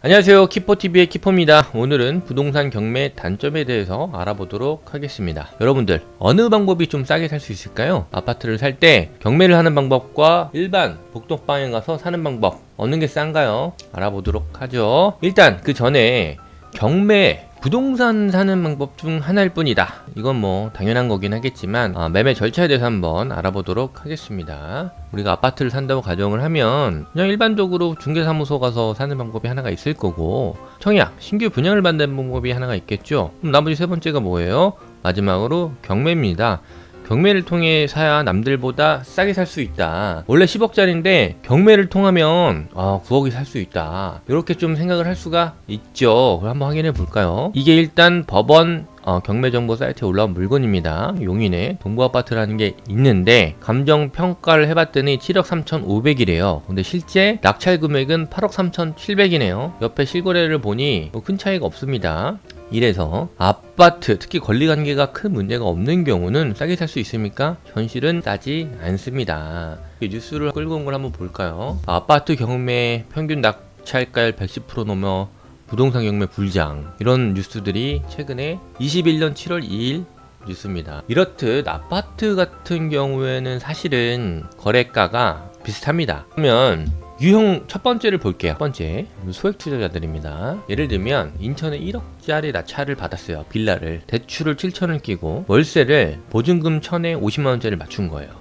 안녕하세요, 키포TV의 키포입니다. 오늘은 부동산 경매 단점에 대해서 알아보도록 하겠습니다. 여러분들 어느 방법이 좀 싸게 살 수 있을까요? 아파트를 살 때 경매를 하는 방법과 일반 복덕방에 가서 사는 방법 어느 게 싼가요? 알아보도록 하죠. 일단 그 전에 경매 부동산 사는 방법 중 하나일 뿐이다. 이건 뭐 당연한 거긴 하겠지만 매매 절차에 대해서 한번 알아보도록 하겠습니다. 우리가 아파트를 산다고 가정을 하면 그냥 일반적으로 중개사무소 가서 사는 방법이 하나가 있을 거고, 청약, 신규 분양을 받는 방법이 하나가 있겠죠. 그럼 나머지 세 번째가 뭐예요? 마지막으로 경매입니다. 경매를 통해 사야 남들보다 싸게 살 수 있다. 원래 10억짜리인데 경매를 통하면 9억이 살 수 있다. 이렇게 좀 생각을 할 수가 있죠. 그럼 한번 확인해 볼까요? 이게 일단 법원 경매정보 사이트에 올라온 물건입니다. 용인에 동부아파트라는 게 있는데 감정평가를 해봤더니 7억 3,500이래요. 근데 실제 낙찰 금액은 8억 3,700이네요. 옆에 실거래를 보니 큰 차이가 없습니다. 이래서 아파트, 특히 권리관계가 큰 문제가 없는 경우는 싸게 살 수 있습니까? 현실은 싸지 않습니다. 뉴스를 끌고 온 걸 한번 볼까요? 아파트 경매 평균 낙찰가율 110% 넘어 부동산 경매 불장, 이런 뉴스들이 최근에 21년 7월 2일 뉴스입니다. 이렇듯 아파트 같은 경우에는 사실은 거래가가 비슷합니다. 그러면 유형 첫 번째를 볼게요. 첫 번째, 소액 투자자들입니다. 예를 들면 인천에 1억짜리 낙찰을 받았어요. 빌라를. 대출을 7천을 끼고 월세를 보증금 1,000에 50만원짜리를 맞춘 거예요.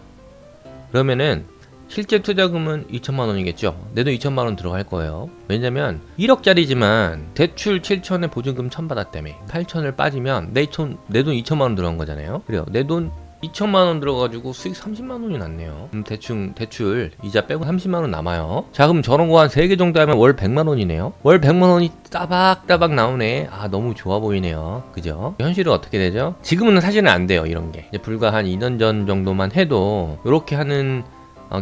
그러면은 실제 투자금은 2천만 원이겠죠. 내 돈 2천만 원 들어갈 거예요. 왜냐면 1억짜리지만 대출 7천에 보증금 1,000 받았다며 8천을 빠지면 내 돈 2천만 원 들어간 거잖아요. 그래요. 내 돈 2천만 원 들어가지고 수익 30만 원이 났네요. 대출 이자 빼고 30만 원 남아요. 자, 그럼 저런 거 한 3개 정도 하면 월 100만 원이네요. 월 100만 원이 따박따박 나오네. 너무 좋아 보이네요. 그죠? 현실은 어떻게 되죠? 지금은 사실은 안 돼요. 이런 게. 이제 불과 한 2년 전 정도만 해도 이렇게 하는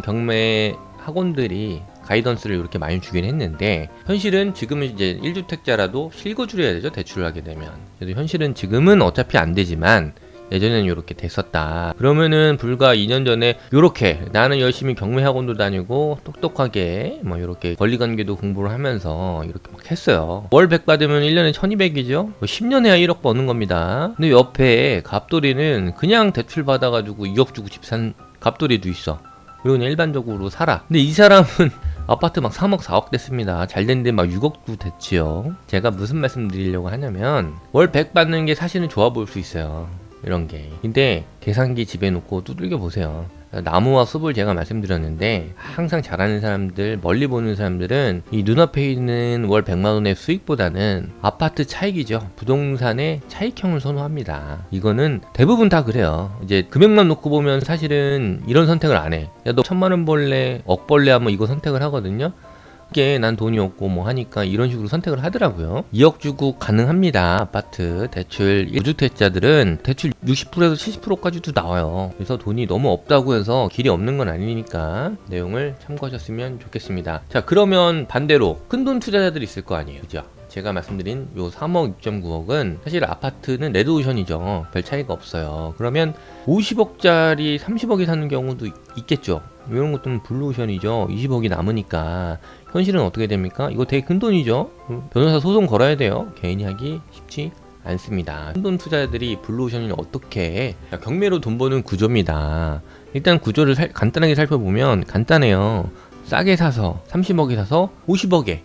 경매 학원들이 가이던스를 이렇게 많이 주긴 했는데, 현실은 지금은 이제 1주택자라도 실거주를 해야 되죠. 대출을 하게 되면. 그래서 현실은 지금은 어차피 안 되지만 예전에는 이렇게 됐었다. 그러면은 불과 2년 전에 이렇게 나는 열심히 경매 학원도 다니고 똑똑하게 뭐 이렇게 권리관계도 공부를 하면서 이렇게 막 했어요. 월 100 받으면 1년에 1200이죠. 10년 해야 1억 버는 겁니다. 근데 옆에 갑돌이는 그냥 대출 받아가지고 2억 주고 집 산 갑돌이도 있어. 그리고 그냥 일반적으로 살아. 근데 이 사람은 아파트 막 3억 4억 됐습니다. 잘 됐는데 막 6억도 됐지요. 제가 무슨 말씀 드리려고 하냐면 월 100 받는 게 사실은 좋아 보일 수 있어요. 이런 게. 근데 계산기 집에 놓고 두들겨 보세요. 나무와 숲을 제가 말씀드렸는데, 항상 잘하는 사람들, 멀리 보는 사람들은 이 눈앞에 있는 월 100만 원의 수익보다는 아파트 차익이죠. 부동산의 차익형을 선호합니다. 이거는 대부분 다 그래요. 이제 금액만 놓고 보면 사실은 이런 선택을 안 해. 야, 너 1,000만 원 벌래, 억 벌래 하면 이거 선택을 하거든요. 이게 난 돈이 없고 뭐 하니까 이런 식으로 선택을 하더라고요. 2억 주고 가능합니다. 아파트 대출 1주택자들은 대출 60%에서 70%까지도 나와요. 그래서 돈이 너무 없다고 해서 길이 없는 건 아니니까 내용을 참고하셨으면 좋겠습니다. 자, 그러면 반대로 큰돈 투자자들이 있을 거 아니에요. 그죠? 제가 말씀드린 요 3억 6.9억은 사실 아파트는 레드오션이죠. 별 차이가 없어요. 그러면 50억짜리 30억에 사는 경우도 있겠죠. 이런 것들은 블루오션이죠. 20억이 남으니까. 현실은 어떻게 됩니까? 이거 되게 큰 돈이죠. 변호사 소송 걸어야 돼요. 개인이 하기 쉽지 않습니다. 큰돈 투자자들이 블루오션을 어떻게 해? 경매로 돈 버는 구조입니다. 일단 구조를 간단하게 살펴보면 간단해요. 싸게 사서 30억에 사서 50억에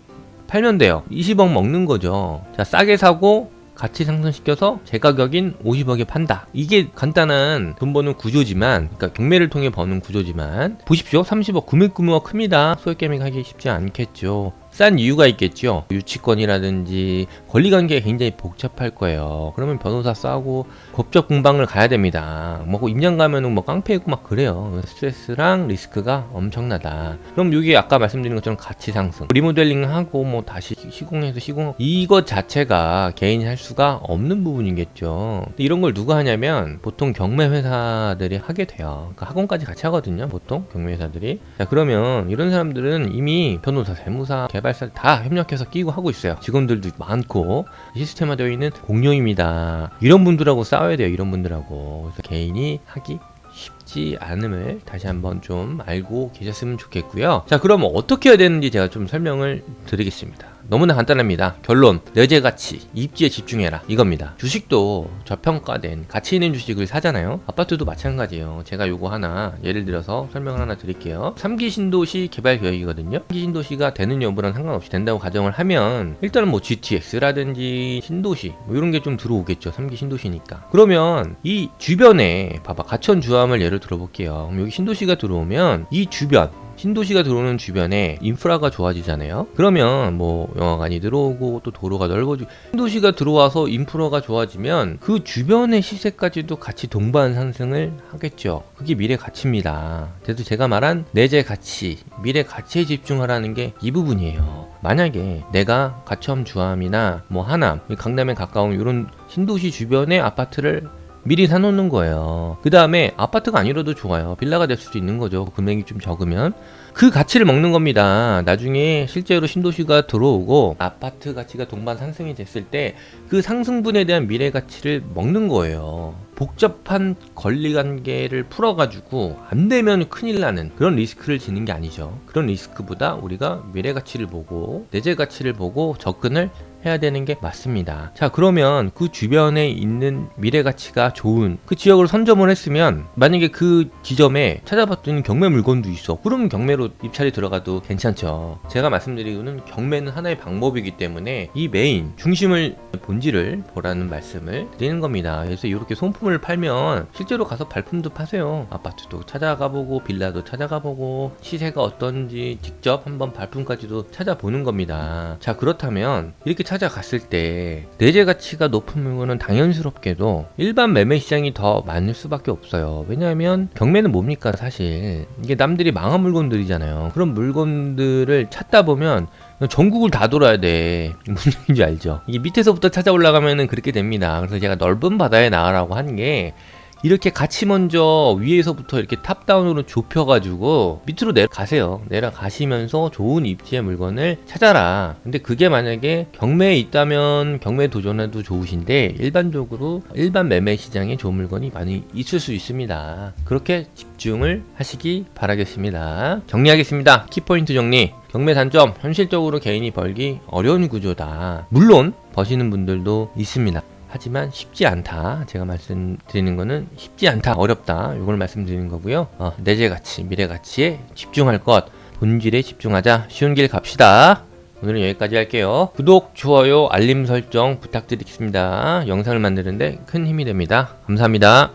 팔면 돼요. 20억 먹는 거죠. 자, 싸게 사고 가치 상승시켜서 제 가격인 50억에 판다. 이게 간단한 돈 버는 구조지만, 그러니까 경매를 통해 버는 구조지만, 보십시오. 30억 금액규모가 큽니다. 소액개미 하기 쉽지 않겠죠. 싼 이유가 있겠죠. 유치권이라든지 권리관계가 굉장히 복잡할 거예요. 그러면 변호사 싸고 법적 공방을 가야 됩니다. 뭐 임장 가면은 뭐 깡패이고 막 그래요. 스트레스랑 리스크가 엄청나다. 그럼 여기 아까 말씀드린 것처럼 가치 상승, 리모델링하고 뭐 다시 시공해서 이것 자체가 개인이 할 수가 없는 부분이겠죠. 이런 걸 누가 하냐면 보통 경매 회사들이 하게 돼요. 그러니까 학원까지 같이 하거든요. 보통 경매 회사들이. 자, 그러면 이런 사람들은 이미 변호사, 세무사, 개발사 다 협력해서 끼고 하고 있어요. 직원들도 많고 시스템화되어 있는 공룡입니다. 이런 분들하고 싸워야 돼요. 이런 분들하고. 그래서 개인이 하기 쉽지 않음을 다시 한번 좀 알고 계셨으면 좋겠고요. 자, 그럼 어떻게 해야 되는지 제가 좀 설명을 드리겠습니다. 너무나 간단합니다. 결론, 내재 가치, 입지에 집중해라, 이겁니다. 주식도 저평가된 가치 있는 주식을 사잖아요. 아파트도 마찬가지예요. 제가 요거 하나 예를 들어서 설명을 하나 드릴게요. 3기 신도시 개발 계획이거든요. 3기 신도시가 되는 여부랑 상관없이 된다고 가정을 하면 일단은 뭐 GTX라든지 신도시 뭐 이런 게 좀 들어오겠죠. 3기 신도시니까. 그러면 이 주변에 봐봐, 가천 주암을 예를 들어볼게요. 여기 신도시가 들어오면 이 주변, 신도시가 들어오는 주변에 인프라가 좋아지잖아요. 그러면 뭐 영화관이 들어오고 또 도로가 넓어지고, 신도시가 들어와서 인프라가 좋아지면 그 주변의 시세까지도 같이 동반 상승을 하겠죠. 그게 미래 가치입니다. 그래서 제가 말한 내재 가치, 미래 가치에 집중하라는 게 이 부분이에요. 만약에 내가 가천 주암이나 뭐 하남, 강남에 가까운 이런 신도시 주변의 아파트를 미리 사놓는 거예요. 그 다음에 아파트가 아니라도 좋아요. 빌라가 될 수도 있는 거죠. 금액이 좀 적으면. 그 가치를 먹는 겁니다. 나중에 실제로 신도시가 들어오고 아파트 가치가 동반 상승이 됐을 때 그 상승분에 대한 미래 가치를 먹는 거예요. 복잡한 권리관계를 풀어가지고 안 되면 큰일 나는 그런 리스크를 지는 게 아니죠. 그런 리스크보다 우리가 미래 가치를 보고 내재 가치를 보고 접근을 해야 되는 게 맞습니다. 자, 그러면 그 주변에 있는 미래 가치가 좋은 그 지역을 선점을 했으면, 만약에 그 지점에 찾아봤더니 경매 물건도 있어. 그러면 경매로 입찰이 들어가도 괜찮죠. 제가 말씀드리고는 경매는 하나의 방법이기 때문에 이 메인 중심을, 본질을 보라는 말씀을 드리는 겁니다. 그래서 이렇게 손품을 팔면 실제로 가서 발품도 파세요. 아파트도 찾아가보고 빌라도 찾아가보고 시세가 어떤지 직접 한번 발품까지도 찾아보는 겁니다. 자, 그렇다면 이렇게 찾아갔을 때 내재 가치가 높은 물건은 당연스럽게도 일반 매매 시장이 더 많을 수밖에 없어요. 왜냐하면 경매는 뭡니까, 사실 이게 남들이 망한 물건들이잖아요. 그런 물건들을 찾다 보면 전국을 다 돌아야 돼. 무슨 얘기인지 알죠? 이게 밑에서부터 찾아 올라가면은 그렇게 됩니다. 그래서 제가 넓은 바다에 나가라고 한 게, 이렇게 같이 먼저 위에서부터 이렇게 탑다운으로 좁혀가지고 밑으로 내려가세요. 내려가시면서 좋은 입지의 물건을 찾아라. 근데 그게 만약에 경매에 있다면 경매에 도전해도 좋으신데, 일반적으로 일반 매매 시장에 좋은 물건이 많이 있을 수 있습니다. 그렇게 집중을 하시기 바라겠습니다. 정리하겠습니다. 키포인트 정리. 경매 단점, 현실적으로 개인이 벌기 어려운 구조다. 물론 버시는 분들도 있습니다. 하지만 쉽지 않다. 제가 말씀드리는 거는 쉽지 않다, 어렵다, 이걸 말씀드리는 거고요. 내재 가치, 미래 가치에 집중할 것, 본질에 집중하자. 쉬운 길 갑시다. 오늘은 여기까지 할게요. 구독, 좋아요, 알림 설정 부탁드리겠습니다. 영상을 만드는데 큰 힘이 됩니다. 감사합니다.